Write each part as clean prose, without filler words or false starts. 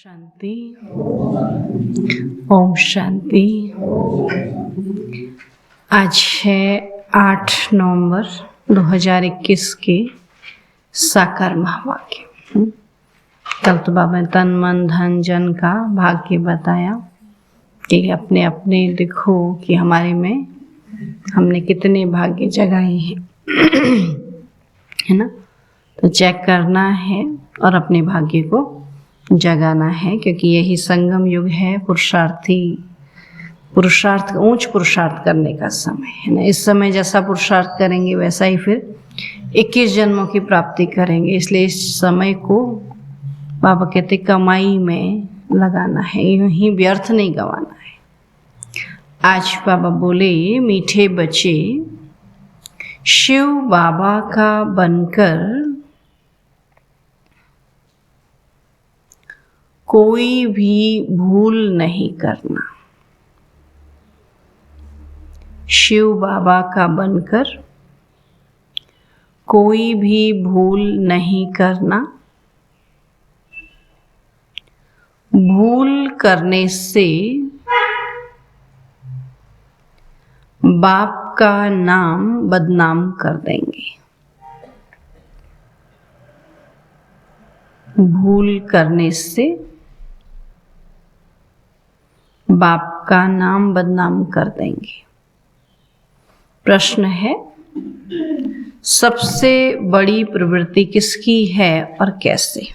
शांति। ओम शांति। आज है 8 नवंबर 2021 के साकार महावाक्य। कल तो बाबा ने तन मन धन जन का भाग्य बताया कि अपने अपने देखो कि हमारे में हमने कितने भाग्य जगाए हैं है ना। तो चेक करना है और अपने भाग्य को जगाना है, क्योंकि यही संगम युग है। पुरुषार्थ ऊंच पुरुषार्थ करने का समय है ना। इस समय जैसा पुरुषार्थ करेंगे वैसा ही फिर 21 जन्मों की प्राप्ति करेंगे। इसलिए इस समय को बाबा कहते कमाई में लगाना है, यूं ही व्यर्थ नहीं गंवाना है। आज बाबा बोले, मीठे बच्चे शिव बाबा का बनकर कोई भी भूल नहीं करना। शिव बाबा का बनकर कोई भी भूल नहीं करना। भूल करने से बाप का नाम बदनाम कर देंगे। भूल करने से बाप का नाम बदनाम कर देंगे। प्रश्न है, सबसे बड़ी प्रवृत्ति किसकी है और कैसे?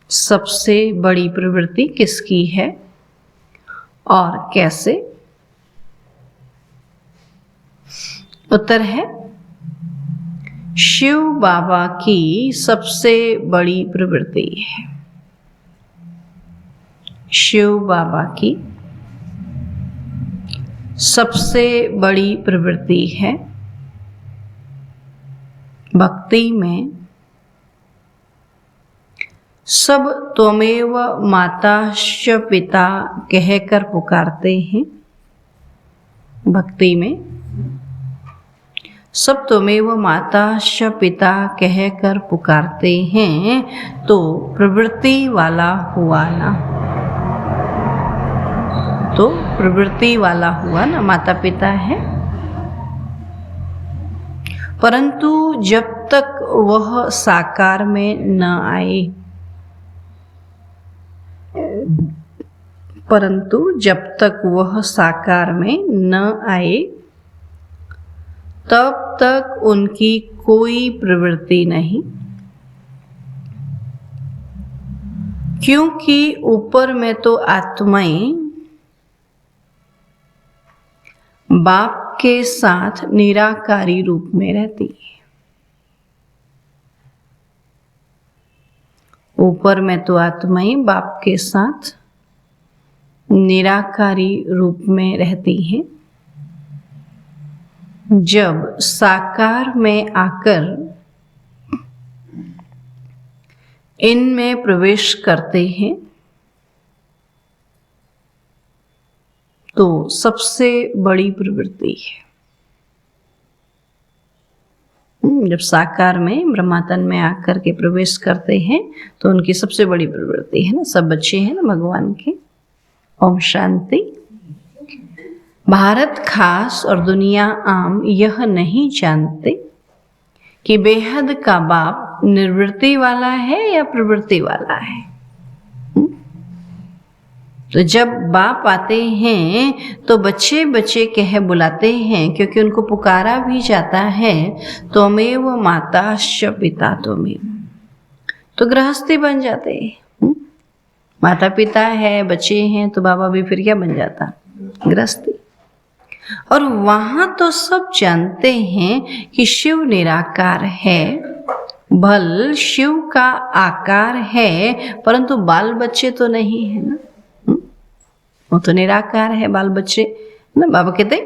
सबसे बड़ी प्रवृत्ति किसकी है और कैसे? उत्तर है, शिव बाबा की सबसे बड़ी प्रवृत्ति है। शिव बाबा की सबसे बड़ी प्रवृत्ति है भक्ति में सब त्वमेव माताश्च पिता कहकर पुकारते हैं। भक्ति में सब त्वमेव माताश्च पिता कहकर पुकारते हैं, तो प्रवृत्ति वाला हुआ ना। तो प्रवृत्ति वाला हुआ ना, माता पिता है। परंतु जब तक वह साकार में न आए, परंतु जब तक वह साकार में न आए, तब तक उनकी कोई प्रवृत्ति नहीं। क्योंकि ऊपर में तो आत्माएं बाप के साथ निराकारी रूप में रहती है। ऊपर में तो आत्माएं बाप के साथ निराकारी रूप में रहती हैं। जब साकार में आकर इनमें प्रवेश करते हैं, तो सबसे बड़ी प्रवृत्ति है। जब साकार में ब्रह्मातन में आकर के प्रवेश करते हैं तो उनकी सबसे बड़ी प्रवृत्ति है ना। सब बच्चे हैं ना भगवान के। ओम शांति। भारत खास और दुनिया आम यह नहीं जानते कि बेहद का बाप निर्वृत्ति वाला है या प्रवृत्ति वाला है। तो जब बाप आते हैं तो बच्चे बच्चे कह बुलाते हैं, क्योंकि उनको पुकारा भी जाता है, त्वमेव माताश्च पिता त्वमेव। तो गृहस्थी बन जाते हैं। माता पिता है, बच्चे हैं, तो बाबा भी फिर क्या बन जाता? गृहस्थी। और वहां तो सब जानते हैं कि शिव निराकार है, भल शिव का आकार है, परंतु बाल बच्चे तो नहीं है ना। वो तो निराकार है, बाल बच्चे ना। बाबा कहते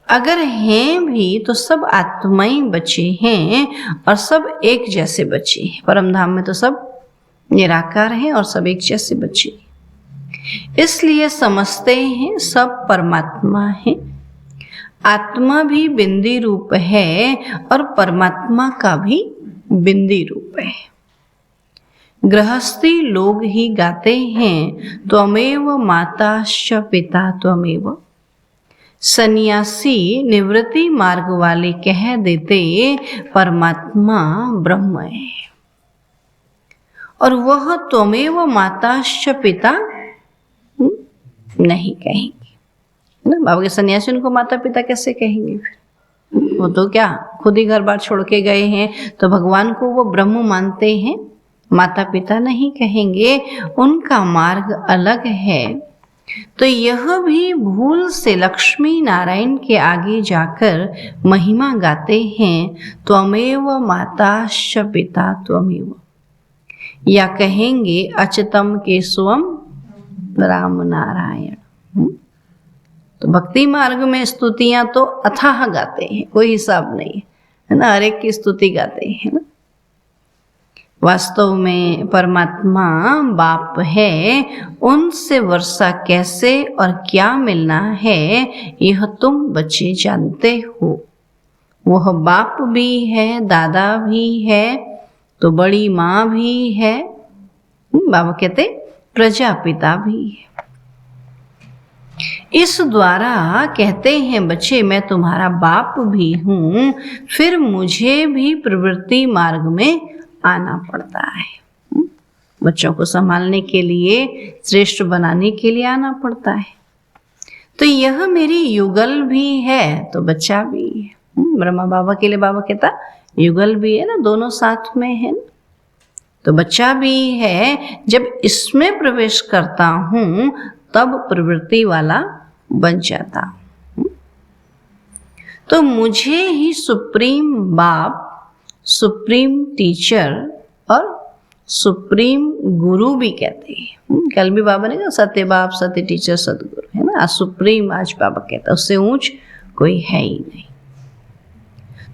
अगर हैं भी तो सब आत्माएं बच्चे हैं और सब एक जैसे बच्चे हैं। परम धाम में तो सब निराकार हैं और सब एक जैसे बच्चे हैं। इसलिए समझते हैं सब परमात्मा है। आत्मा भी बिंदी रूप है और परमात्मा का भी बिंदी रूप है। गृहस्थी लोग ही गाते हैं त्वमेव माताश्च पिता त्वमेव। सन्यासी निवृत्ति मार्ग वाले कह देते परमात्मा ब्रह्म है, और वह त्वमेव माताश्च पिता नहीं कहेंगे ना। बाबा के सन्यासी उनको माता पिता कैसे कहेंगे फिर? वो तो क्या खुद ही घर बार छोड़ के गए हैं, तो भगवान को वो ब्रह्म मानते हैं, माता पिता नहीं कहेंगे, उनका मार्ग अलग है। तो यह भी भूल से लक्ष्मी नारायण के आगे जाकर महिमा गाते हैं त्वमेव माताश्च पिता त्वमेव, या कहेंगे अच्युतम केशवम राम नारायण। तो भक्ति मार्ग में स्तुतियां तो अथाह गाते हैं, कोई हिसाब नहीं है ना, हर एक की स्तुति गाते हैं ना। वास्तव में परमात्मा बाप है, उनसे वर्षा कैसे और क्या मिलना है यह तुम बच्चे जानते हो। वह बाप भी है, दादा भी है, तो बड़ी माँ भी है, बाबा कहते प्रजापिता भी है। इस द्वारा कहते हैं बच्चे मैं तुम्हारा बाप भी हूँ, फिर मुझे भी प्रवृत्ति मार्ग में आना पड़ता है। बच्चों को संभालने के लिए, श्रेष्ठ बनाने के लिए आना पड़ता है। तो यह मेरी युगल भी है, तो बच्चा भी है। ब्रह्मा बाबा के लिए बाबा कहता युगल भी है ना, दोनों साथ में है ना, तो बच्चा भी है। जब इसमें प्रवेश करता हूँ तब प्रवृत्ति वाला बन जाता हूँ। तो मुझे ही सुप्रीम बाप, सुप्रीम टीचर और सुप्रीम गुरु भी कहते हैं। कल भी बाबा ने कहा सत्य बाप, सत्य टीचर, सदगुरु, है ना। आज सुप्रीम, आज बाबा कहता उससे ऊंच कोई है ही नहीं।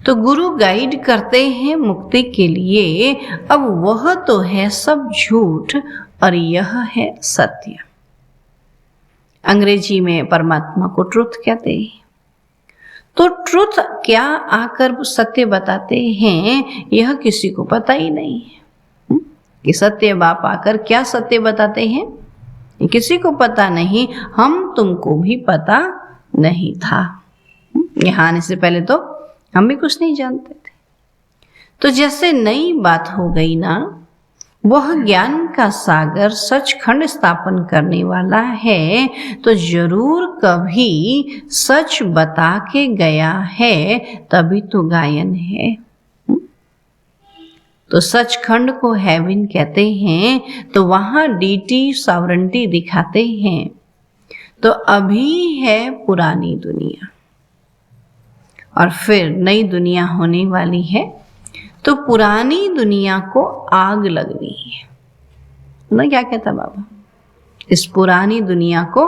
तो गुरु गाइड करते हैं मुक्ति के लिए। अब वह तो है सब झूठ और यह है सत्य। अंग्रेजी में परमात्मा को ट्रुथ कहते हैं। तो ट्रुथ क्या आकर सत्य बताते हैं यह किसी को पता ही नहीं है कि सत्य बाप आकर क्या सत्य बताते हैं, ये किसी को पता नहीं। हम तुमको भी पता नहीं था, यहाँ आने से पहले तो हम भी कुछ नहीं जानते थे। तो जैसे नई बात हो गई ना, वह ज्ञान का सागर सचखंड स्थापन करने वाला है, तो जरूर कभी सच बता के गया है, तभी तो गायन है। तो सचखंड को हेवन कहते हैं, तो वहां डीटी सॉवरेंटी दिखाते हैं। तो अभी है पुरानी दुनिया और फिर नई दुनिया होने वाली है। तो पुरानी दुनिया को आग लगनी है ना, क्या कहता बाबा, इस पुरानी दुनिया को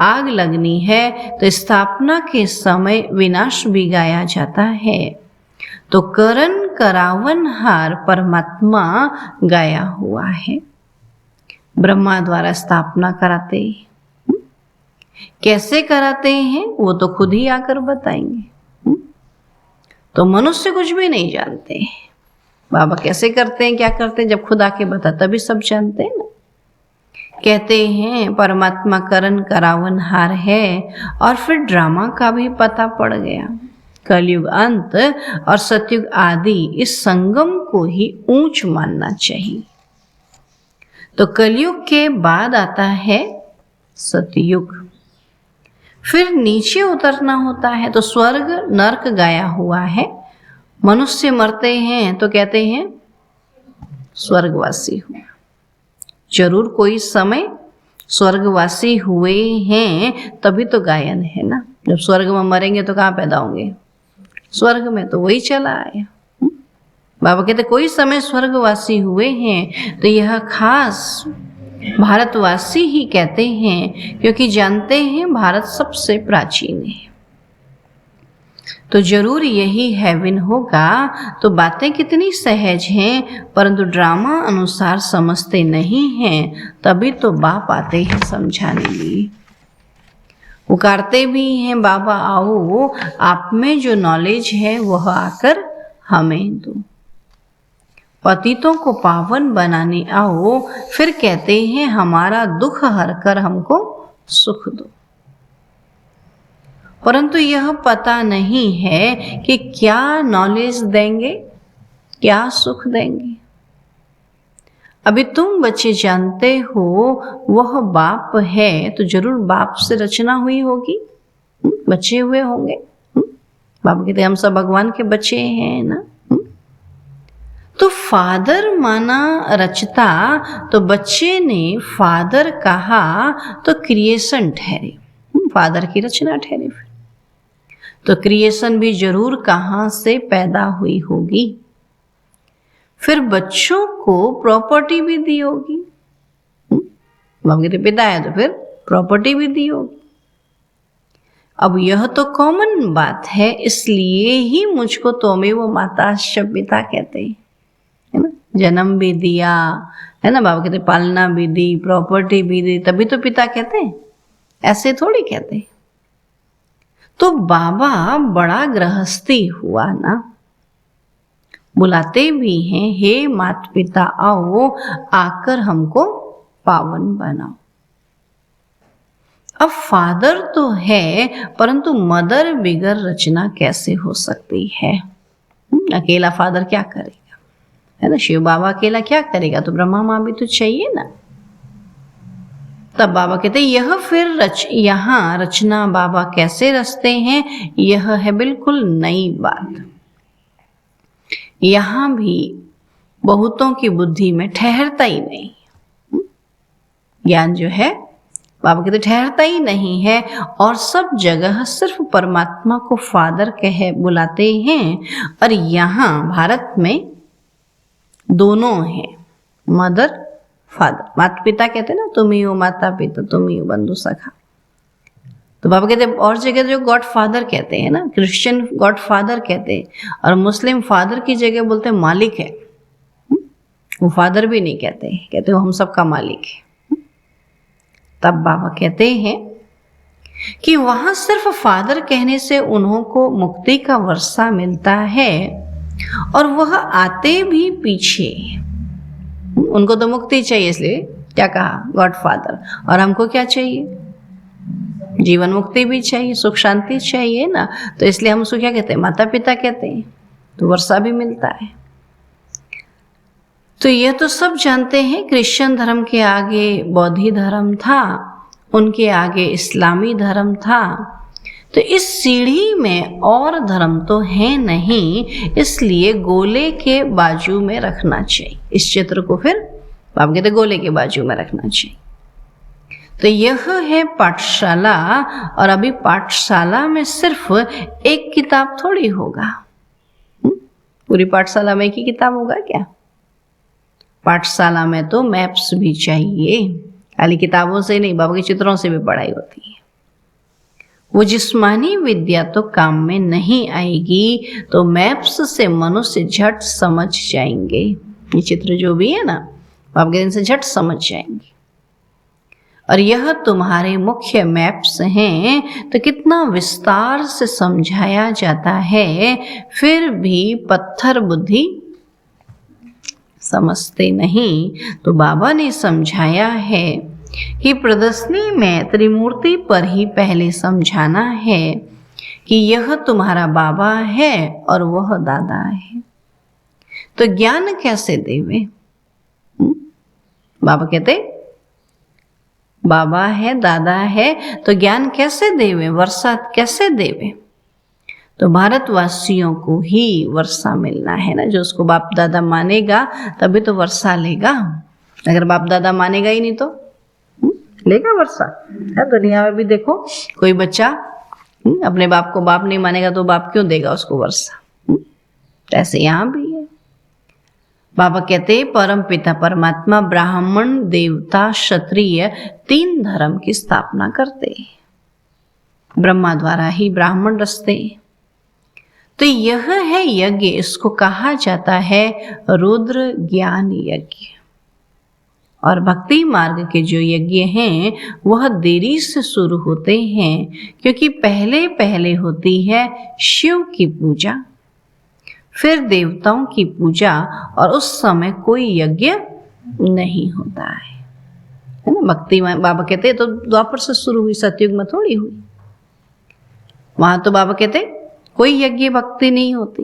आग लगनी है। तो स्थापना के समय विनाश भी गाया जाता है। तो करण करावन हार परमात्मा गाया हुआ है। ब्रह्मा द्वारा स्थापना कराते हैं, कैसे कराते हैं वो तो खुद ही आकर बताएंगे। तो मनुष्य कुछ भी नहीं जानते हैं बाबा कैसे करते हैं, क्या करते हैं, जब खुद आके बता तभी सब जानते हैं ना। कहते हैं परमात्मा करण करावन हार है। और फिर ड्रामा का भी पता पड़ गया। कलयुग अंत और सतयुग आदि इस संगम को ही ऊंच मानना चाहिए। तो कलयुग के बाद आता है सतयुग, फिर नीचे उतरना होता है। तो स्वर्ग नरक गाया हुआ है। मनुष्य मरते हैं तो कहते हैं स्वर्गवासी हुआ। जरूर कोई समय स्वर्गवासी हुए हैं, तभी तो गायन है ना। जब स्वर्ग में मरेंगे तो कहाँ पैदा होंगे, स्वर्ग में, तो वही चला आया। बाबा कहते कोई समय स्वर्गवासी हुए हैं, तो यह खास भारतवासी ही कहते हैं, क्योंकि जानते हैं भारत सबसे प्राचीन है। तो जरूर यही हेवन होगा। तो बातें कितनी सहज हैं, परंतु ड्रामा अनुसार समझते नहीं हैं, तभी तो बाप आते हैं समझाने लिए। पुकारते भी हैं बाबा आओ, आप में जो नॉलेज है वह आकर हमें दो। पतितों को पावन बनाने आओ, फिर कहते हैं हमारा दुख हरकर हमको सुख दो। परंतु यह पता नहीं है कि क्या नॉलेज देंगे, क्या सुख देंगे। अभी तुम बच्चे जानते हो वह बाप है, तो जरूर बाप से रचना हुई होगी, बच्चे हुए होंगे। बाप कहते हम सब भगवान के बच्चे हैं ना। तो फादर माना रचता, तो बच्चे ने फादर कहा तो क्रिएशन ठहरे, फादर की रचना ठहरे। तो क्रिएशन भी जरूर कहाँ से पैदा हुई होगी। फिर बच्चों को प्रॉपर्टी भी दी होगी, बाप कहते पिता है तो फिर प्रॉपर्टी भी दी होगी। अब यह तो कॉमन बात है, इसलिए ही मुझको त्वमेव माताश्च पिता कहते हैं, है ना। जन्म भी दिया, है ना, बाबा कहते पालना भी दी, प्रॉपर्टी भी दी, तभी तो पिता कहते हैं, ऐसे थोड़ी कहते हैं। तो बाबा बड़ा गृहस्थी हुआ ना, बुलाते भी हैं हे माता पिता आओ, आकर हमको पावन बनाओ। अब फादर तो है, परंतु मदर बिगर रचना कैसे हो सकती है। अकेला फादर क्या करेगा, है ना। शिव बाबा अकेला क्या करेगा, तो ब्रह्मा माँ भी तो चाहिए ना। तब बाबा कहते यह फिर यहाँ रचना बाबा कैसे रचते हैं, यह है बिल्कुल नई बात। यहाँ भी बहुतों की बुद्धि में ठहरता ही नहीं ज्ञान, जो है बाबा कहते ठहरता ही नहीं है, और सब जगह सिर्फ परमात्मा को फादर कहे बुलाते हैं। और यहाँ भारत में दोनों हैं, मदर फादर। माता पिता कहते ना, तुम ही हो माता पिता, तुम ही हो बंधु सखा। तो बाबा कहते और जगह जो गॉड फादर कहते हैं ना, क्रिश्चियन गॉड फादर कहते हैं, और मुस्लिम फादर की जगह बोलते हैं मालिक है। वो फादर भी नहीं कहते, कहते हो हम सबका मालिक है। तब बाबा कहते हैं कि वहां सिर्फ फादर कहने से उन्हों को मुक्ति का वर्षा मिलता है, और वह आते भी पीछे। उनको तो मुक्ति चाहिए, इसलिए क्या कहा गॉड फादर, और हमको क्या चाहिए, जीवन मुक्ति भी चाहिए, सुख शांति चाहिए ना। तो इसलिए हम उसको क्या कहते हैं, माता पिता कहते हैं, तो वर्षा भी मिलता है। तो यह तो सब जानते हैं, क्रिश्चियन धर्म के आगे बौद्धी धर्म था, उनके आगे इस्लामी धर्म था। तो इस सीढ़ी में और धर्म तो है नहीं, इसलिए गोले के बाजू में रखना चाहिए। इस चित्र को फिर बाबा कहते गोले के बाजू में रखना चाहिए। तो यह है पाठशाला, और अभी पाठशाला में सिर्फ एक किताब थोड़ी होगा। पूरी पाठशाला में एक ही किताब होगा क्या? पाठशाला में तो मैप्स भी चाहिए, खाली किताबों से नहीं, बाबा के चित्रों से भी पढ़ाई होती है। वो जिस्मानी विद्या तो काम में नहीं आएगी, तो मैप्स से मनुष्य झट समझ जाएंगे। ये चित्र जो भी है ना, बाबा के दिन से झट समझ जाएंगे। और यह तुम्हारे मुख्य मैप्स हैं, तो कितना विस्तार से समझाया जाता है, फिर भी पत्थर बुद्धि समझते नहीं। तो बाबा ने समझाया है कि प्रदर्शनी में त्रिमूर्ति पर ही पहले समझाना है कि यह तुम्हारा बाबा है और वह दादा है। तो ज्ञान कैसे देवे? बाबा कहते बाबा है, दादा है, तो ज्ञान कैसे देवे, वर्षा कैसे देवे? तो भारतवासियों को ही वर्षा मिलना है ना। जो उसको बाप दादा मानेगा तभी तो वर्षा लेगा, अगर बाप दादा मानेगा ही नहीं तो लेगा वर्षा? दुनिया में भी देखो, कोई बच्चा अपने बाप को बाप नहीं मानेगा तो बाप क्यों देगा उसको वर्षा? ऐसे यहाँ भी है। बाबा कहते परम पिता परमात्मा ब्राह्मण देवता क्षत्रिय 3 धर्म की स्थापना करते, ब्रह्मा द्वारा ही ब्राह्मण रचते। तो यह है यज्ञ, इसको कहा जाता है रुद्र ज्ञान यज्ञ। और भक्ति मार्ग के जो यज्ञ हैं वह देरी से शुरू होते हैं, क्योंकि पहले पहले होती है शिव की पूजा, फिर देवताओं की पूजा, और उस समय कोई यज्ञ नहीं होता है ना। भक्ति बाबा कहते हैं तो द्वापर से शुरू हुई, सतयुग में थोड़ी हुई। वहां तो बाबा कहते कोई यज्ञ भक्ति नहीं होती।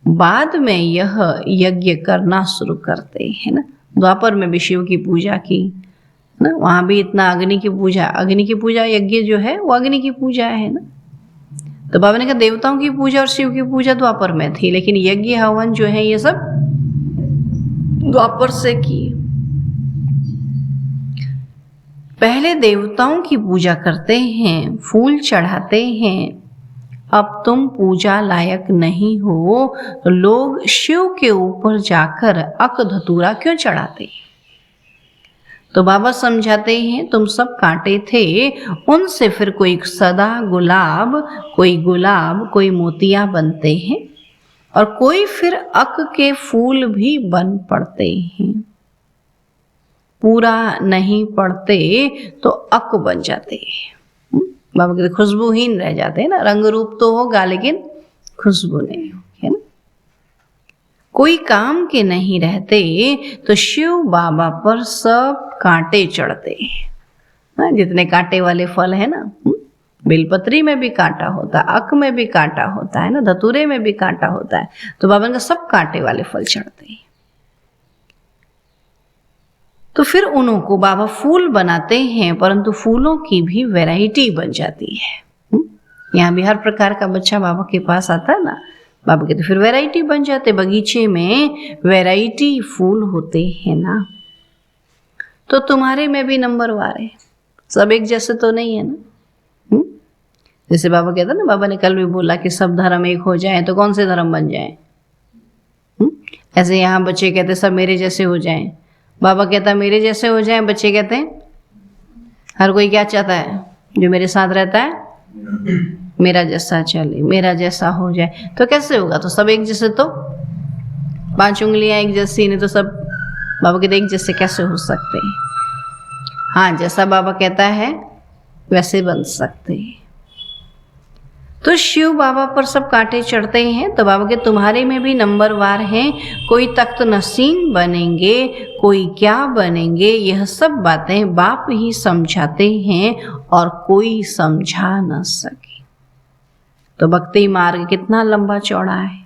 बाद में यह यज्ञ करना शुरू करते हैं ना। द्वापर में भी शिव की पूजा की ना, वहां भी इतना अग्नि की पूजा यज्ञ जो है वो अग्नि की पूजा है ना। तो बाबा ने कहा देवताओं की पूजा और शिव की पूजा द्वापर में थी, लेकिन यज्ञ हवन जो है ये सब द्वापर से की। पहले देवताओं की पूजा करते हैं, फूल चढ़ाते हैं। अब तुम पूजा लायक नहीं हो तो लोग शिव के ऊपर जाकर अक धतूरा क्यों चढ़ाते? तो बाबा समझाते हैं तुम सब कांटे थे, उनसे फिर कोई सदा गुलाब, कोई मोतिया बनते हैं, और कोई फिर अक के फूल भी बन पड़ते हैं। पूरा नहीं पड़ते तो अक बन जाते हैं। बाबा कहते खुशबूहीन रह जाते हैं ना। रंग रूप तो होगा लेकिन खुशबू नहीं होगी, है ना। कोई काम के नहीं रहते तो शिव बाबा पर सब कांटे चढ़ते हैं। जितने कांटे वाले फल है ना, बेलपत्री में भी कांटा होता है, अक में भी कांटा होता है ना, धतूरे में भी कांटा होता है। तो बाबा का सब कांटे वाले फल चढ़ते हैं। तो फिर उन्हों को बाबा फूल बनाते हैं, परंतु फूलों की भी वैरायटी बन जाती है। यहाँ भी हर प्रकार का बच्चा बाबा के पास आता है ना। बाबा कहते फिर वैरायटी बन जाते, बगीचे में वैरायटी फूल होते हैं ना। तो तुम्हारे में भी नंबरवार है, सब एक जैसे तो नहीं है ना। जैसे बाबा कहते ना, बाबा ने कल भी बोला कि सब धर्म एक हो जाए तो कौन से धर्म बन जाए। ऐसे यहाँ बच्चे कहते सब मेरे जैसे हो जाएं। बाबा कहता मेरे जैसे हो जाएं, बच्चे कहते हैं हर कोई क्या चाहता है, जो मेरे साथ रहता है मेरा जैसा चले, मेरा जैसा हो जाए। तो कैसे होगा? तो सब एक जैसे, तो 5 उंगलियां एक जैसी, नहीं तो सब बाबा कहते एक जैसे कैसे हो सकते हैं। हाँ, जैसा बाबा कहता है वैसे बन सकते हैं। तो शिव बाबा पर सब कांटे चढ़ते हैं। तो बाबा के तुम्हारे में भी नंबरवार हैं। कोई तख्त नसीन बनेंगे, कोई क्या बनेंगे, यह सब बातें बाप ही समझाते हैं और कोई समझा न सके। तो भक्ति मार्ग कितना लंबा चौड़ा है,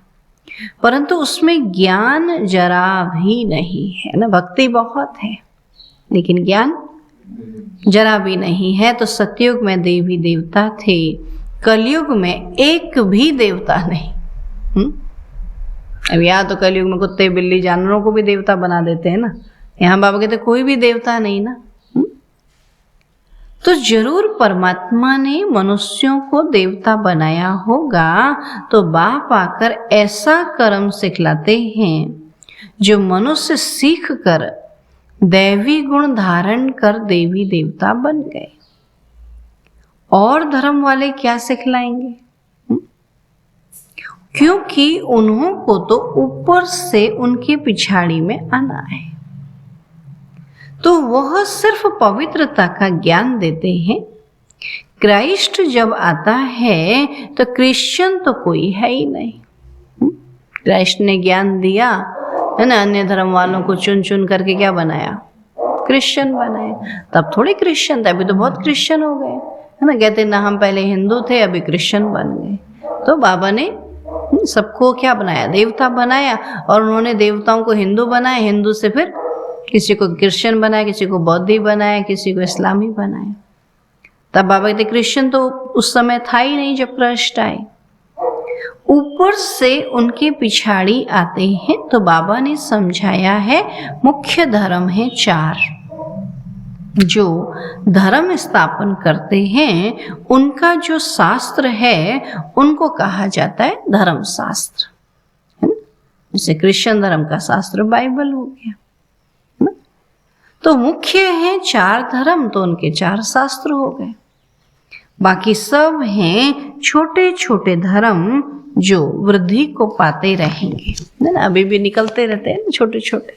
परंतु उसमें ज्ञान जरा भी नहीं है ना। भक्ति बहुत है लेकिन ज्ञान जरा भी नहीं है। तो सतयुग में देवी देवता थे, कलयुग में एक भी देवता नहीं। अब यहाँ तो कलयुग में कुत्ते बिल्ली जानवरों को भी देवता बना देते हैं ना। यहाँ बाबा कहते कोई भी देवता नहीं ना। तो जरूर परमात्मा ने मनुष्यों को देवता बनाया होगा। तो बाप आकर ऐसा कर्म सिखलाते हैं जो मनुष्य सीख कर दैवी गुण धारण कर देवी देवता बन गए। और धर्म वाले क्या सिखलाएंगे? क्योंकि उन्हों को तो ऊपर से उनके पिछाड़ी में आना है। तो वह सिर्फ पवित्रता का ज्ञान देते हैं। क्राइस्ट जब आता है तो क्रिश्चियन तो कोई है ही नहीं। क्राइस्ट ने ज्ञान दिया है ना, अन्य धर्म वालों को चुन चुन करके क्या बनाया? क्रिश्चियन बनाया। तब थोड़ी क्रिश्चियन थे, अभी तो बहुत क्रिश्चियन हो गए है ना। कहते ना हम पहले हिंदू थे अभी क्रिश्चियन बन गए। तो बाबा ने सबको क्या बनाया? देवता बनाया। और उन्होंने देवताओं को हिंदू बनाया, हिंदू से फिर किसी को क्रिश्चियन बनाया, किसी को बौद्धी बनाया, किसी को इस्लामी बनाया। तब बाबा कहते क्रिश्चियन तो उस समय था ही नहीं जब क्राइस्ट आए। ऊपर से उनके पिछाड़ी आते हैं। तो बाबा ने समझाया है मुख्य धर्म है 4। जो धर्म स्थापन करते हैं उनका जो शास्त्र है उनको कहा जाता है धर्म शास्त्र, है ना। जैसे क्रिश्चियन धर्म का शास्त्र बाइबल हो गया, है ना। तो मुख्य है 4 धर्म, तो उनके 4 शास्त्र हो गए। बाकी सब हैं छोटे छोटे धर्म जो वृद्धि को पाते रहेंगे, है ना। अभी भी निकलते रहते हैं छोटे छोटे।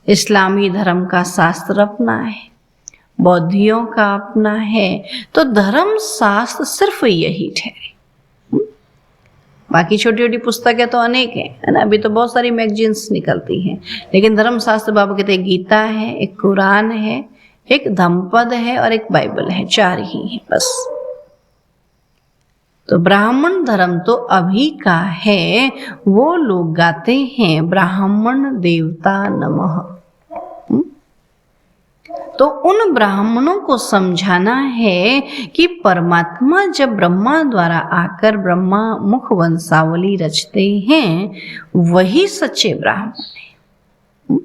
इस्लामी धर्म का शास्त्र अपना है, बौद्धियों का अपना है। तो धर्म शास्त्र सिर्फ यही ठहरे। बाकी छोटी छोटी पुस्तकें तो अनेक हैं, है ना, अभी तो बहुत सारी मैगजीन्स निकलती हैं, लेकिन धर्मशास्त्र बाबा कहते हैं गीता है, एक कुरान है, एक धम्मपद है और एक बाइबल है, 4 ही है बस। तो ब्राह्मण धर्म तो अभी का है, वो लोग गाते हैं ब्राह्मण देवता नमः। तो उन ब्राह्मणों को समझाना है कि परमात्मा जब ब्रह्मा द्वारा आकर ब्रह्मा मुख वंशावली रचते हैं, वही सच्चे ब्राह्मण हैं।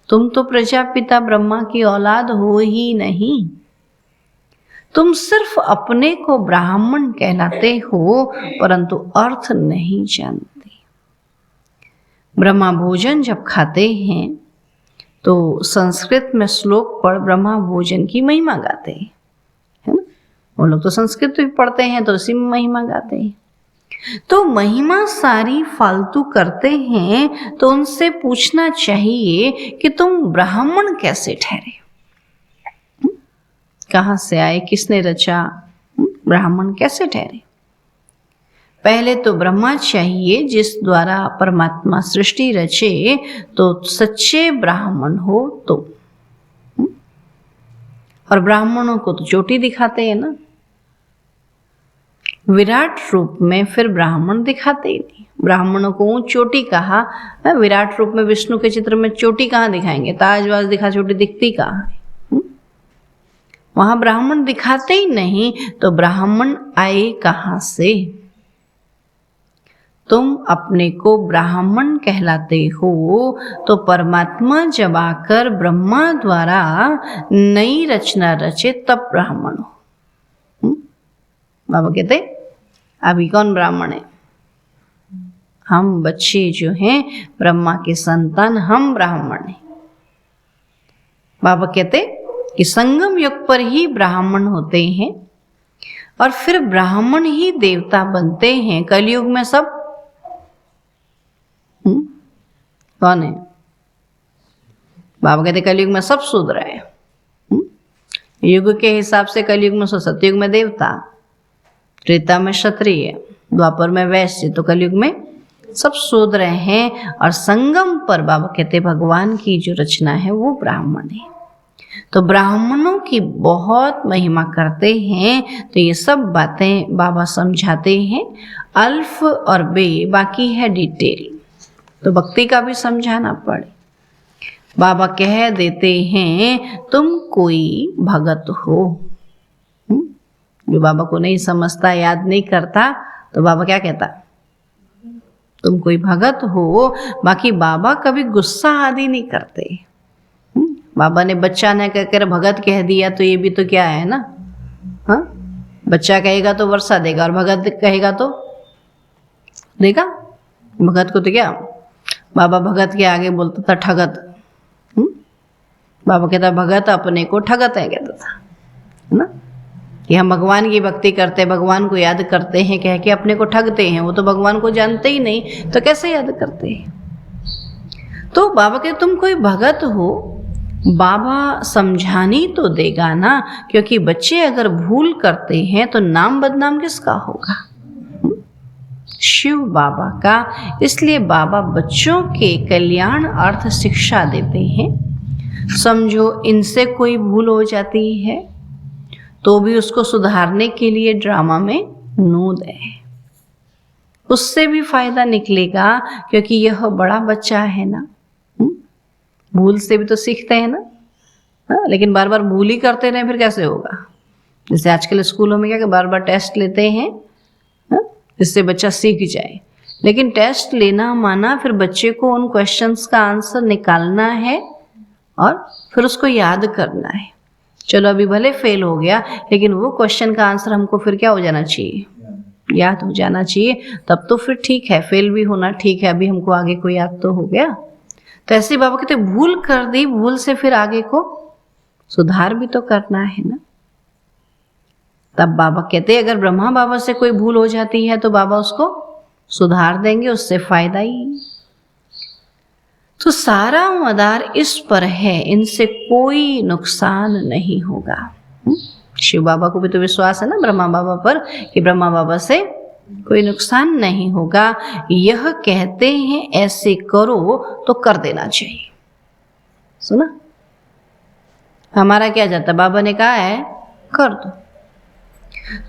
तुम तो प्रजापिता ब्रह्मा की औलाद हो ही नहीं, तुम सिर्फ अपने को ब्राह्मण कहलाते हो, परंतु अर्थ नहीं जानते। ब्रह्मा भोजन जब खाते हैं तो संस्कृत में श्लोक पढ़ ब्रह्मा भोजन की महिमा गाते हैं, है ना। वो लोग तो संस्कृत भी पढ़ते हैं तो उसी में महिमा गाते हैं। तो महिमा सारी फालतू करते हैं, तो उनसे पूछना चाहिए कि तुम ब्राह्मण कैसे ठहरे, कहाँ से आए, किसने रचा, ब्राह्मण कैसे ठहरे। पहले तो ब्रह्मा चाहिए जिस द्वारा परमात्मा सृष्टि रचे, तो सच्चे ब्राह्मण हो तुम। और ब्राह्मणों को तो चोटी दिखाते हैं ना, विराट रूप में फिर ब्राह्मण दिखाते ही नहीं। ब्राह्मणों को ऊंच चोटी कहा, विराट रूप में विष्णु के चित्र में चोटी कहाँ दिखाएंगे, ताजवाज दिखा, चोटी दिखती कहाँ है। वहां ब्राह्मण दिखाते ही नहीं, तो ब्राह्मण आए कहाँ से। तुम अपने को ब्राह्मण कहलाते हो, तो परमात्मा जब आकर ब्रह्मा द्वारा नई रचना रचे तब ब्राह्मण हो। बाबा कहते अभी कौन ब्राह्मण है, हम बच्चे जो हैं ब्रह्मा के संतान, हम ब्राह्मण हैं। बाबा कहते कि संगम युग पर ही ब्राह्मण होते हैं और फिर ब्राह्मण ही देवता बनते हैं। कलयुग में सब कौन है, बाबा कहते कलयुग में सब शूद्र है। युग के हिसाब से कलयुग में सतयुग में देवता, त्रेता में क्षत्रिय, द्वापर में वैश्य, तो कलयुग में सब शूद्र हैं। और संगम पर बाबा कहते भगवान की जो रचना है वो ब्राह्मण है। तो ब्राह्मणों की बहुत महिमा करते हैं। तो ये सब बातें बाबा समझाते हैं, अल्फ और बे बाकी है डिटेल, तो भक्ति का भी समझाना पड़े। बाबा कह देते हैं तुम कोई भगत हो। जो बाबा को नहीं समझता, याद नहीं करता, तो बाबा क्या कहता, तुम कोई भगत हो। बाकी बाबा कभी गुस्सा आदि नहीं करते। बाबा ने बच्चा ने कहकर भगत कह दिया, तो ये भी तो क्या है ना, हाँ, बच्चा कहेगा तो वर्षा देगा और भगत कहेगा तो देगा। भगत को तो क्या, बाबा भगत के आगे बोलता था ठगत। बाबा कहता भगत अपने को ठगत है, कहता था, है ना, कि हम भगवान की भक्ति करते हैं, भगवान को याद करते हैं, कह के अपने को ठगते हैं। वो तो भगवान को जानते ही नहीं, तो कैसे याद करते हैं। तो बाबा कहते तुम कोई भगत हो। बाबा समझानी तो देगा ना, क्योंकि बच्चे अगर भूल करते हैं तो नाम बदनाम किसका होगा, शिव बाबा का। इसलिए बाबा बच्चों के कल्याण अर्थ शिक्षा देते हैं। समझो इनसे कोई भूल हो जाती है तो भी उसको सुधारने के लिए ड्रामा में नूद है, उससे भी फायदा निकलेगा, क्योंकि यह बड़ा बच्चा है ना। भूल से भी तो सीखते हैं ना, लेकिन बार बार भूल ही करते रहे फिर कैसे होगा। जैसे आजकल स्कूलों में क्या कि बार बार टेस्ट लेते हैं जिससे बच्चा सीख जाए, लेकिन टेस्ट लेना माना फिर बच्चे को उन क्वेश्चंस का आंसर निकालना है और फिर उसको याद करना है। चलो अभी भले फेल हो गया, लेकिन वो क्वेश्चन का आंसर हमको फिर क्या हो जाना चाहिए, याद हो जाना चाहिए, तब तो फिर ठीक है। फेल भी होना ठीक है, अभी हमको आगे को याद तो हो गया। तो ऐसे बाबा कहते भूल कर दी, भूल से फिर आगे को सुधार भी तो करना है ना। तब बाबा कहते अगर ब्रह्मा बाबा से कोई भूल हो जाती है तो बाबा उसको सुधार देंगे, उससे फायदा ही। तो सारा मदार इस पर है, इनसे कोई नुकसान नहीं होगा। शिव बाबा को भी तो विश्वास है ना ब्रह्मा बाबा पर, कि ब्रह्मा बाबा से कोई नुकसान नहीं होगा। यह कहते हैं ऐसे करो तो कर देना चाहिए। सुना, हमारा क्या जाता, बाबा ने कहा है कर दो,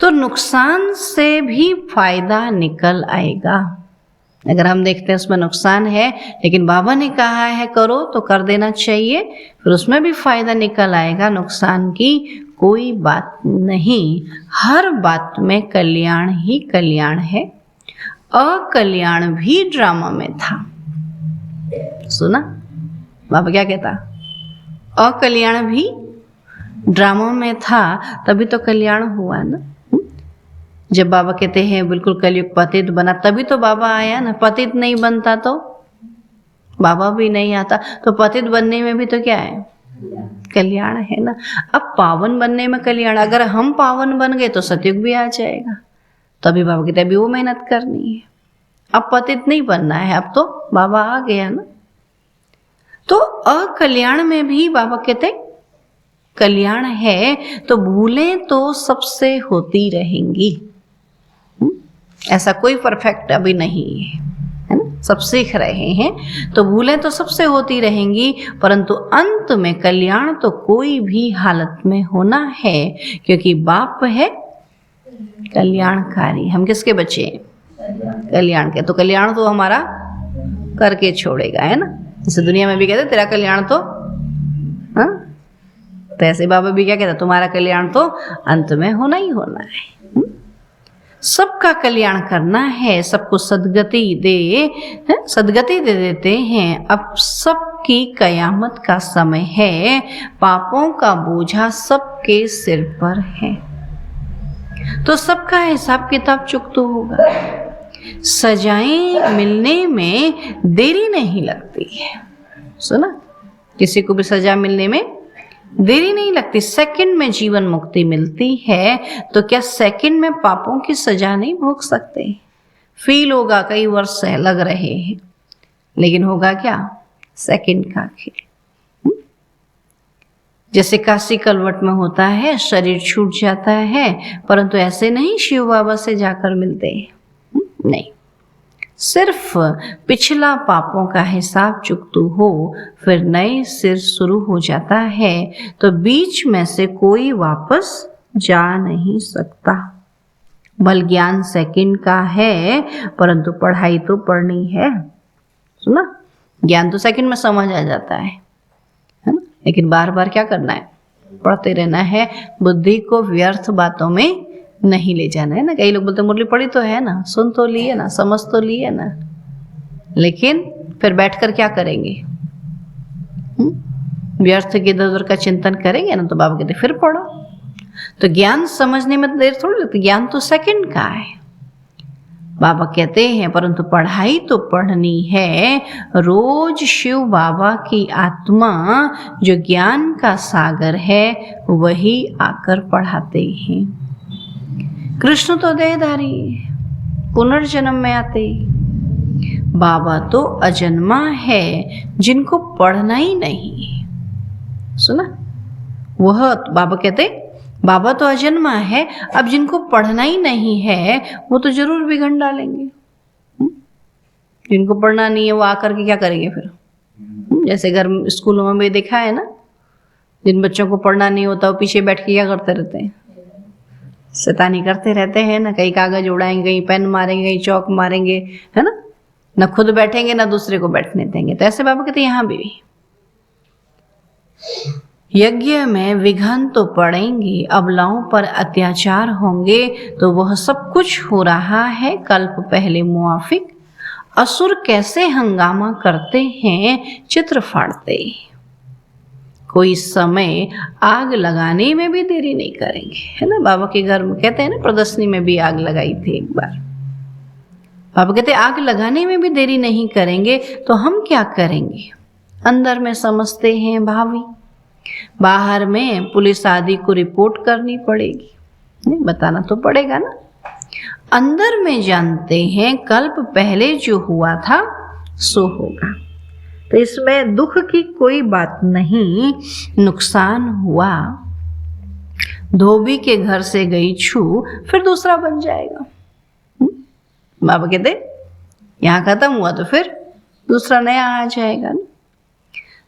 तो नुकसान से भी फायदा निकल आएगा। अगर हम देखते हैं उसमें नुकसान है, लेकिन बाबा ने कहा है करो तो कर देना चाहिए, फिर उसमें भी फायदा निकल आएगा। नुकसान की कोई बात नहीं, हर बात में कल्याण ही कल्याण है। अकल्याण भी ड्रामा में था। सुना, बाबा क्या कहता, अकल्याण भी ड्रामा में था, तभी तो कल्याण हुआ ना। जब बाबा कहते हैं बिल्कुल कलयुग पतित बना, तभी तो बाबा आया ना। पतित नहीं बनता तो बाबा भी नहीं आता। तो पतित बनने में भी तो क्या है, कल्याण है ना। अब पावन बनने में कल्याण, अगर हम पावन बन गए तो सतयुग भी आ जाएगा। तभी बाबा कहते अभी वो मेहनत करनी है, अब पतित नहीं बनना है, अब तो बाबा आ गया ना। तो अकल्याण में भी बाबा कहते कल्याण है, तो भूलें तो सबसे होती रहेंगी। ऐसा कोई परफेक्ट अभी नहीं है ना, सब सीख रहे हैं। तो भूलें तो सबसे होती रहेंगी, परंतु अंत में कल्याण तो कोई भी हालत में होना है, क्योंकि बाप है कल्याणकारी। हम किसके बच्चे हैं, कल्याण के। तो कल्याण तो हमारा करके छोड़ेगा, है ना। जैसे दुनिया में भी कहते तेरा कल्याण तो, हाँ, तो ऐसे बाबा भी क्या कहते तुम्हारा कल्याण तो अंत में होना ही होना है। सबका कल्याण करना है, सबको सदगति दे देते हैं। अब सबकी कयामत का समय है, पापों का बोझा सबके सिर पर है, तो सबका हिसाब किताब चुकता होगा। सजाएं मिलने में देरी नहीं लगती है। सुना, किसी को भी सजा मिलने में देरी नहीं लगती, सेकंड में जीवन मुक्ति मिलती है। तो क्या सेकंड में पापों की सजा नहीं भोग सकते? फील होगा कई वर्ष से लग रहे हैं, लेकिन होगा क्या, सेकंड का खेल। जैसे काशी कलवट में होता है, शरीर छूट जाता है, परंतु ऐसे नहीं शिव बाबा से जाकर मिलते, नहीं, सिर्फ पिछला पापों का हिसाब चुकतू हो, फिर नए सिर शुरू हो जाता है। तो बीच में से कोई वापस जा नहीं सकता। बल ज्ञान सेकंड का है, परंतु पढ़ाई तो पढ़नी है। सुना, ज्ञान तो सेकंड में समझ आ जाता है ना, लेकिन बार बार क्या करना है, पढ़ते रहना है। बुद्धि को व्यर्थ बातों में नहीं ले जाना है ना। कई लोग बोलते मुरली पढ़ी तो है ना, सुन तो लिए ना, समझ तो लिए ना, लेकिन फिर बैठकर क्या करेंगे, व्यर्थ के इधर उधर का चिंतन करेंगे ना। तो बाबा कहते फिर पढ़ो। तो ज्ञान समझने में तो देर थोड़ी लगती, ज्ञान तो सेकंड का है। बाबा कहते हैं परंतु पढ़ाई तो पढ़नी है। रोज शिव बाबा की आत्मा जो ज्ञान का सागर है वही आकर पढ़ाते हैं। कृष्ण तो देहधारी, पुनर्जन्म में आते। बाबा तो अजन्मा है, जिनको पढ़ना ही नहीं। सुना, वह बाबा कहते बाबा तो अजन्मा है, अब जिनको पढ़ना ही नहीं है वो तो जरूर बिगड़ डालेंगे। जिनको पढ़ना नहीं है वो आकर के क्या करेंगे फिर? जैसे घर स्कूलों में भी देखा है ना, जिन बच्चों को पढ़ना नहीं होता वो पीछे बैठ के क्या करते रहते हैं, शैतानी करते रहते हैं ना। कहीं कागज उड़ाएंगे, कहीं पेन मारेंगे, कहीं चौक मारेंगे, है ना। न खुद बैठेंगे ना दूसरे को बैठने देंगे। तो ऐसे बाबा कहते यहाँ भी यज्ञ में विघ्न तो पड़ेंगे, अबलाओं पर अत्याचार होंगे, तो वह सब कुछ हो रहा है कल्प पहले मुआफिक। असुर कैसे हंगामा करते हैं, चित्र फाड़ते। कोई समय आग लगाने में भी देरी नहीं करेंगे, है ना। बाबा के घर में कहते हैं ना, प्रदर्शनी में भी आग लगाई थी एक बार। बाबा कहते आग लगाने में भी देरी नहीं करेंगे, तो हम क्या करेंगे? अंदर में समझते हैं भावी, बाहर में पुलिस आदि को रिपोर्ट करनी पड़ेगी, नहीं बताना तो पड़ेगा ना। अंदर में जानते हैं कल्प पहले जो हुआ था सो होगा, तो इसमें दुख की कोई बात नहीं। नुकसान हुआ, धोबी के घर से गई छू, फिर दूसरा बन जाएगा। बाबा कहते यहाँ खत्म हुआ तो फिर दूसरा नया आ जाएगा ना।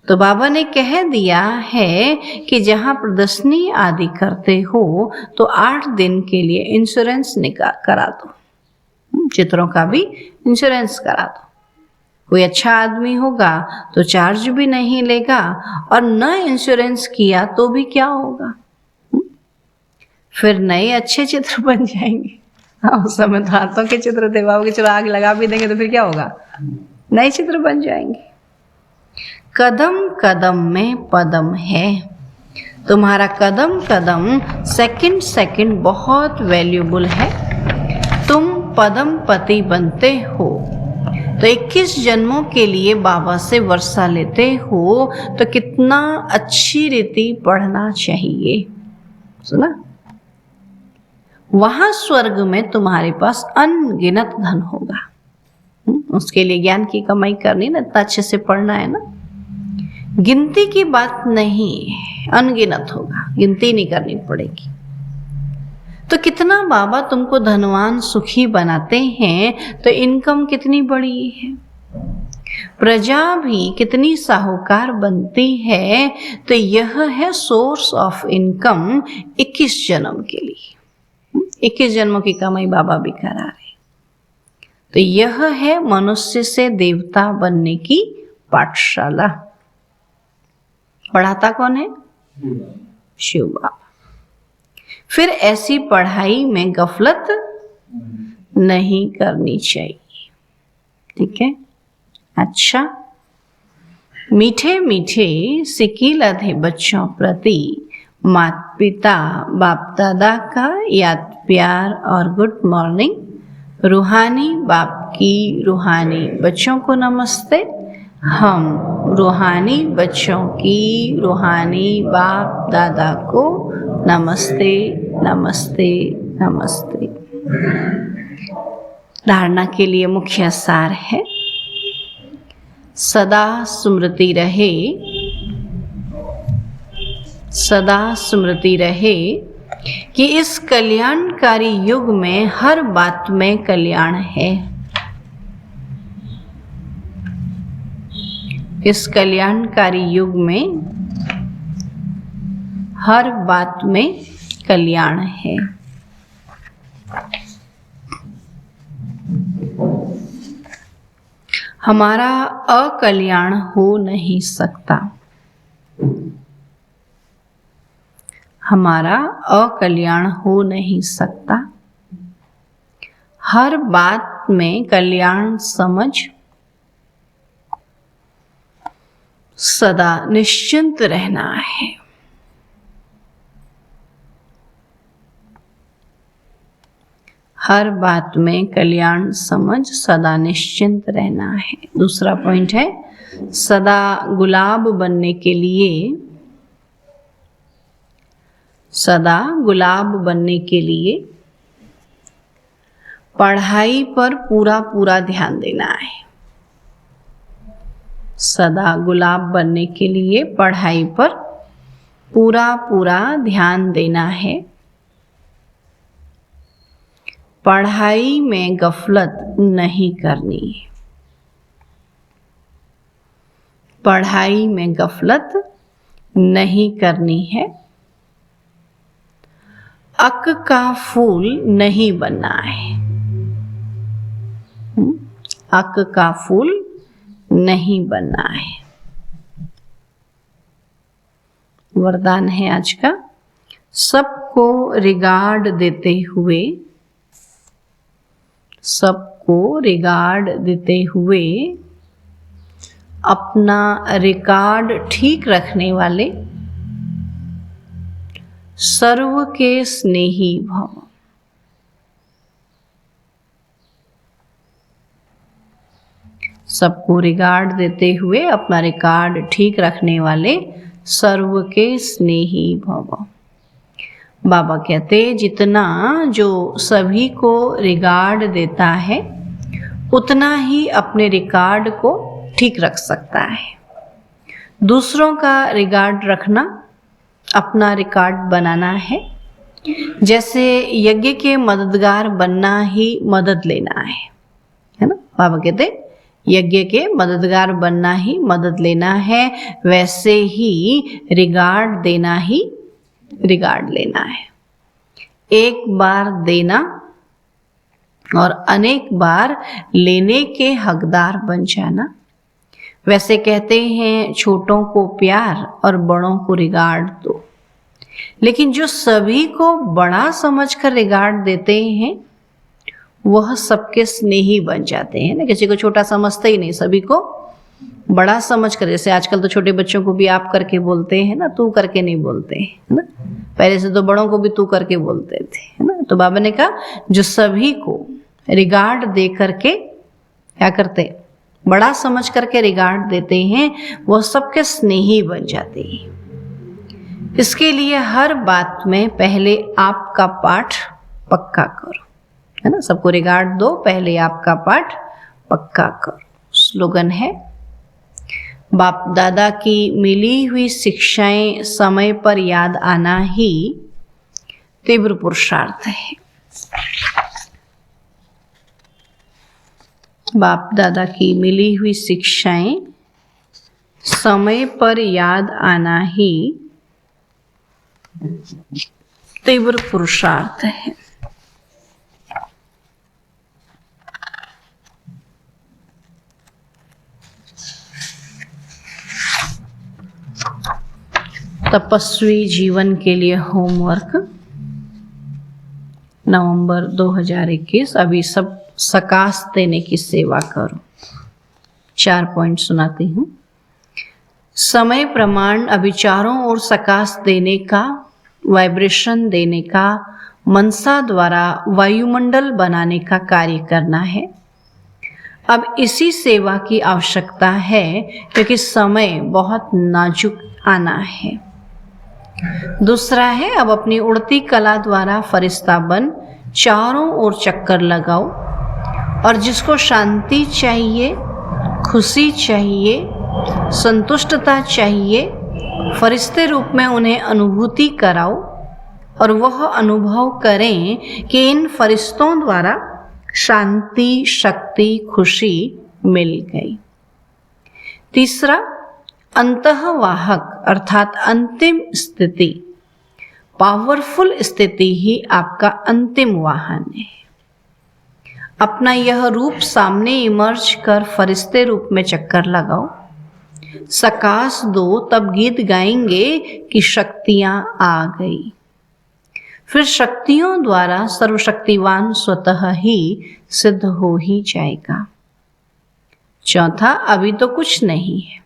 तो बाबा ने कह दिया है कि जहाँ प्रदर्शनी आदि करते हो तो 8 दिन के लिए इंश्योरेंस करा दो, चित्रों का भी इंश्योरेंस करा दो। कोई अच्छा आदमी होगा तो चार्ज भी नहीं लेगा, और न इंश्योरेंस किया तो भी क्या होगा, फिर नए अच्छे चित्र बन जाएंगे। उस समय तो हाथों के चित्र थे, बाबा के चलो आग लगा भी देंगे तो फिर क्या होगा, नए चित्र बन जाएंगे। कदम कदम में पदम है, तुम्हारा कदम कदम सेकंड सेकंड बहुत वैल्यूबल है। तुम पदम पति बनते हो तो 21 जन्मों के लिए बाबा से वर्षा लेते हो, तो कितना अच्छी रीति पढ़ना चाहिए। सुना, वहां स्वर्ग में तुम्हारे पास अनगिनत धन होगा। उसके लिए ज्ञान की कमाई करनी ना, इतना अच्छे से पढ़ना है ना, गिनती की बात नहीं, अनगिनत होगा, गिनती नहीं करनी पड़ेगी। तो कितना बाबा तुमको धनवान सुखी बनाते हैं, तो इनकम कितनी बड़ी है, प्रजा भी कितनी साहूकार बनती है। तो यह है सोर्स ऑफ इनकम 21 जन्म के लिए, 21 जन्मों की कमाई बाबा भी करा रहे। तो यह है मनुष्य से देवता बनने की पाठशाला। पढ़ाता कौन है, शिव बाबा। फिर ऐसी पढ़ाई में गफलत नहीं करनी चाहिए, ठीक है। अच्छा, मीठे मीठे सिक्की लधे बच्चों प्रति माता पिता बाप दादा का याद प्यार और गुड मॉर्निंग। रूहानी बाप की रूहानी बच्चों को नमस्ते। हम रूहानी बच्चों की रूहानी बाप दादा को नमस्ते नमस्ते नमस्ते। धारणा के लिए मुख्य सार है, सदा स्मृति रहे, सदा स्मृति रहे कि इस कल्याणकारी युग में हर बात में कल्याण है। इस कल्याणकारी युग में हर बात में कल्याण है। हमारा अकल्याण हो नहीं सकता, हमारा अकल्याण हो नहीं सकता। हर बात में कल्याण समझ सदा निश्चिंत रहना है। हर बात में कल्याण समझ सदा निश्चिंत रहना है। दूसरा पॉइंट है, सदा गुलाब बनने के लिए, सदा गुलाब बनने के लिए पढ़ाई पर पूरा पूरा ध्यान देना है। सदा गुलाब बनने के लिए पढ़ाई पर पूरा पूरा ध्यान देना है। पढ़ाई में गफलत नहीं करनी है, पढ़ाई में गफलत नहीं करनी है। अक का फूल नहीं बनना है, अक का फूल नहीं बनना है। वरदान है आज का, सबको रिगार्ड देते हुए, सबको रिगार्ड देते हुए अपना रिकॉर्ड ठीक रखने वाले सर्व के स्नेही भव। सबको रिगार्ड देते हुए अपना रिकॉर्ड ठीक रखने वाले सर्व के स्नेही भव। बाबा कहते, जितना जो सभी को रिगार्ड देता है उतना ही अपने रिकॉर्ड को ठीक रख सकता है। दूसरों का रिकॉर्ड रखना अपना रिकॉर्ड बनाना है। जैसे यज्ञ के मददगार बनना ही मदद लेना है, बाबा कहते यज्ञ के मददगार बनना ही मदद लेना है, वैसे ही रिगार्ड देना ही रिगार्ड लेना है। एक बार देना और अनेक बार लेने के हकदार बन जाना। वैसे कहते हैं छोटों को प्यार और बड़ों को रिगार्ड दो, लेकिन जो सभी को बड़ा समझकर रिगार्ड देते हैं वह सबके स्नेही बन जाते हैं ना। किसी को छोटा समझते ही नहीं, सभी को बड़ा समझकर। जैसे आजकल तो छोटे बच्चों को भी आप करके बोलते हैं ना, तू करके नहीं बोलते है ना। पहले से तो बड़ों को भी तू करके बोलते थे है ना। तो बाबा ने कहा जो सभी को रिगार्ड दे करके क्या करते, बड़ा समझ करके रिगार्ड देते हैं, वो सबके स्नेही बन जाते हैं। इसके लिए हर बात में पहले आपका पाठ पक्का करो, है ना। सबको रिगार्ड दो, पहले आपका पाठ पक्का करो। स्लोगन है बाप दादा की मिली हुई शिक्षाएं समय पर याद आना ही तीव्र पुरुषार्थ है। बाप दादा की मिली हुई शिक्षाएं समय पर याद आना ही तीव्र पुरुषार्थ है। तपस्वी जीवन के लिए होमवर्क नवंबर 2021। अभी सब सकाश देने की सेवा करो। 4 पॉइंट सुनाती हूँ। समय प्रमाण अभी चारों ओर सकाश देने का, वाइब्रेशन देने का, मनसा द्वारा वायुमंडल बनाने का कार्य करना है। अब इसी सेवा की आवश्यकता है क्योंकि समय बहुत नाजुक आना है। दूसरा है अब अपनी उड़ती कला द्वारा फरिश्ता बन चारों ओर चक्कर लगाओ और जिसको शांति चाहिए, खुशी चाहिए, संतुष्टता चाहिए, फरिश्ते रूप में उन्हें अनुभूति कराओ और वह अनुभव करें कि इन फरिश्तों द्वारा शांति, शक्ति, खुशी मिल गई। तीसरा अंतःवाहक अर्थात अंतिम स्थिति, पावरफुल स्थिति ही आपका अंतिम वाहन है। अपना यह रूप सामने इमर्ज कर फरिश्ते रूप में चक्कर लगाओ, सकाश दो, तब गीत गाएंगे कि शक्तियां आ गई। फिर शक्तियों द्वारा सर्वशक्तिवान स्वतः ही सिद्ध हो ही जाएगा। चौथा अभी तो कुछ नहीं है,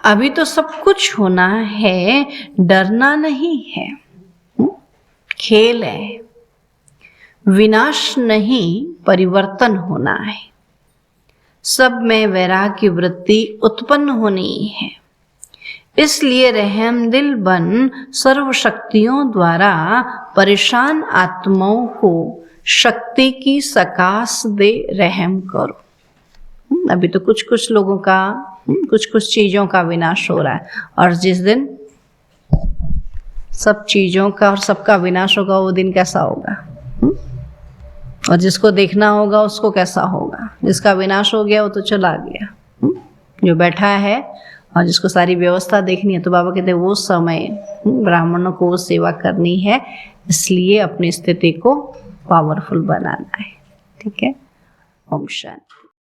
अभी तो सब कुछ होना है, डरना नहीं है। खेल है, विनाश नहीं परिवर्तन होना है। सब में वैराग्य वृत्ति उत्पन्न होनी है। इसलिए रहम दिल बन सर्व शक्तियों द्वारा परेशान आत्माओं को शक्ति की सकाश दे रहम करो। अभी तो कुछ कुछ लोगों का, कुछ कुछ चीज़ों का विनाश हो रहा है, और जिस दिन सब चीज़ों का और सबका विनाश होगा वो दिन कैसा होगा, और जिसको देखना होगा उसको कैसा होगा। जिसका विनाश हो गया वो तो चला गया, जो बैठा है और जिसको सारी व्यवस्था देखनी है। तो बाबा कहते हैं वो समय ब्राह्मणों को वो सेवा करनी है, इसलिए अपनी स्थिति को पावरफुल बनाना है। ठीक है। ओम शांति।